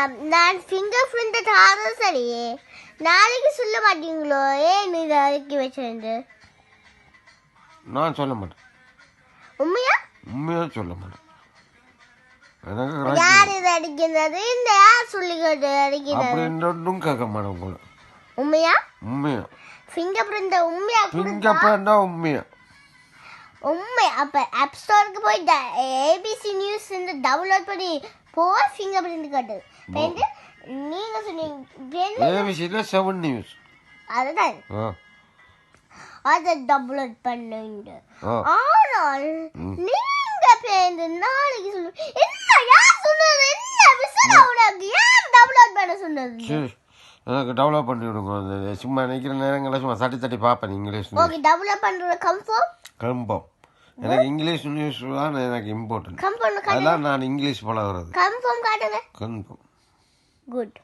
நான் finger print தாரது சரியே, நாளைக்கு சொல்ல மாட்டீங்களோ? ஏன் நீ இறக்கி வச்சிருந்து? நான் சொல்ல மாட்டேன். உண்மையா? உண்மையா சொல்ல மாட்டேன். யார் இது அடிக்கிறது? இந்த யார் சொல்லிக்கிட்டு அடிக்கிறது? அப்படின்னும் கேட்க மாட்டேன் உங்களை. உண்மையா? உண்மையா? ஃபிங்கர் பிரிண்ட் உண்மையா? ஃபிங்கர் பிரிண்டா உண்மையா? உண்மை. அப்ப ஆப் ஸ்டோருக்கு போய் ஏபிசி நியூஸ் டவுன்லோட் பண்ணி போய் ஃபிங்கர் பிரிண்ட் காட்டு. நீங்க சொன்னீங்க ஏபிசில 7 நியூஸ். அதுதான் அதை டவுன்லோட் பண்ணுங்க. ஆனால் நீங்க பேருந்து நாளைக்கு சொல்லு. என்ன யார் சொன்னது? என்ன விசல உனக்கு யார் டவுன்லோட் பண்ண சொன்னது? எனக்கு டெவலப் பண்ணி விடுங்க. சும்மா நினைக்கிற நேரங்களில் சும்மா தட்டி பார்ப்பேன் இங்கிலீஷ். ஓகே, டெவலப் பண்ணுறது கன்ஃபார்ம். எனக்கு இங்கிலீஷ் நியூஸ் தான் எனக்கு இம்பார்ட்டன்ட். அதெல்லாம் நான் இங்கிலீஷ் பழகிறது. கன்ஃபார்ம் காட்டுங்க. கன்ஃபார்ம். குட்.